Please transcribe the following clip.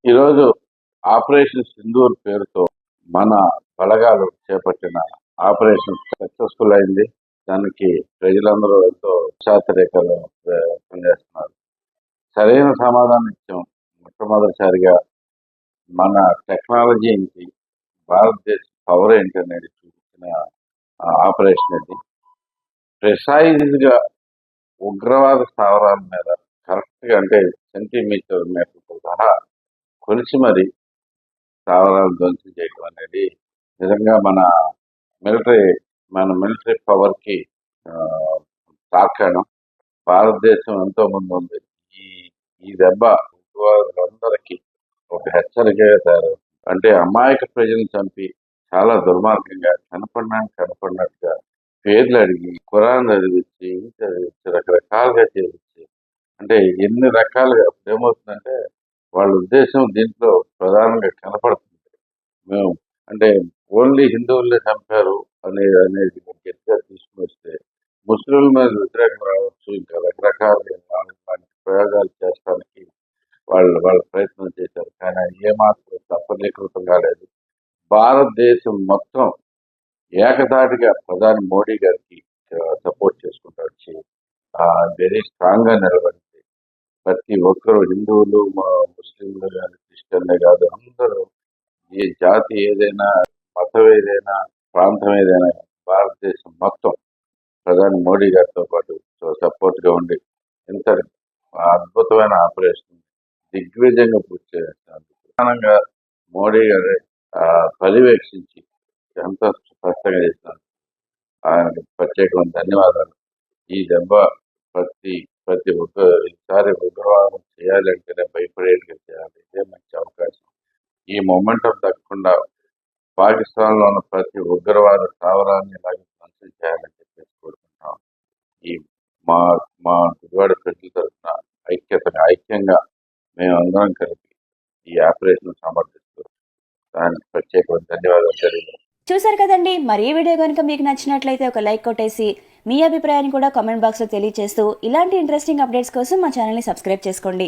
ఈరోజు ఆపరేషన్ సింధూర్ పేరుతో మన బలగాలు చేపట్టిన ఆపరేషన్ సక్సెస్ఫుల్ అయింది. దానికి ప్రజలందరూ ఎంతో ఉత్సాహరేఖలు వ్యక్తం చేస్తున్నారు. సరైన సమాధానం ఇచ్చాం. మొట్టమొదటిసారిగా మన టెక్నాలజీ ఏంటి, భారతదేశ పవర్ ఏంటి అనేది చూపించిన ఆపరేషన్ ఇది. ప్రిసైజ్గా ఉగ్రవాద స్థావరాల మీద కరెక్ట్గా అంటే సెంటీమీటర్ మీటర్తో సహా కొలిసి మరి స్థావరాలు ధ్వంసం చేయడం అనేది నిజంగా మిలిటరీ పవర్కి తార్కాణం. భారతదేశం ఎంతో ముందు ఉంది. ఈ ఈ దెబ్బ ఉగ్రవాదులందరికీ ఒక హెచ్చరికగా తయారవుతుంది. అంటే అమాయక ప్రజలను చంపి చాలా దుర్మార్గంగా కనపడినట్టుగా పేర్లు అడిగి ఖురాన్ చదివించి రకరకాలుగా చేయించి అంటే ఎన్ని రకాలుగా ఏమవుతుందంటే వాళ్ళ ఉద్దేశం దీంట్లో ప్రధానంగా కనపడుతుంది. మేము అంటే ఓన్లీ హిందువులే చంపారు అనేది గట్టిగా తీసుకుని వస్తే ముస్లింల మీద వ్యతిరేకం రావచ్చు, ఇంకా రకరకాలుగా అలాంటి ప్రయోగాలు చేస్తానికి వాళ్ళ ప్రయత్నం చేశారు. కానీ ఏమాత్రం సఫలీకృతం కాలేదు. భారతదేశం మొత్తం ఏకధాటిగా ప్రధాని మోడీ గారికి సపోర్ట్ చేసుకుంటూ వచ్చి వెరీ స్ట్రాంగ్ గా నిలబడింది. ప్రతి ఒక్కరు హిందువులు ముస్లింలు కానీ క్రిస్టియన్లే కాదు, అందరూ ఏ జాతి ఏదైనా, మతం ఏదైనా, ప్రాంతం ఏదైనా భారతదేశం మొత్తం ప్రధాని మోడీ గారితో పాటు సపోర్ట్ గా ఉండి ఇంత అద్భుతమైన ఆపరేషన్ దిగ్విజయంగా పూర్తి చేస్తున్నారు. ప్రధానంగా మోడీ గారు పర్యవేక్షించి ఎంతో స్పష్టంగా చేస్తున్నారు. ఆయనకు ప్రత్యేకమైన ధన్యవాదాలు. ఈ దెబ్బ ప్రతి ఒక్క ఈసారి ఉగ్రవాదం చేయాలంటేనే భయపడేట్టుగా చేయాలి. ఇదే మంచి అవకాశం. ఈ మొమెంటం తగ్గకుండా పాకిస్తాన్లో ఉన్న ప్రతి ఉగ్రవాద స్థావరాన్ని ఇలాగే ధ్వంసం చేయాలని చెప్పేసి కోరుకుంటున్నాం. ఈ మా మా గుడివాడ ప్రజల తరఫున ఐక్యంగా మేమందరం కలిపి ఈ ఆపరేషన్ సమర్థిస్తూ దానికి ప్రత్యేకమైన ధన్యవాదాలు తెలియజేస్తాం. చూసారు కదండి. మరి ఈ వీడియో కనుక మీకు నచ్చినట్లయితే ఒక లైక్ కొట్టేసి మీ అభిప్రాయాన్ని కూడా కామెంట్ బాక్స్లో తెలియజేస్తూ ఇలాంటి ఇంట్రెస్టింగ్ అప్డేట్స్ కోసం మా ఛానల్ని సబ్స్క్రైబ్ చేసుకోండి.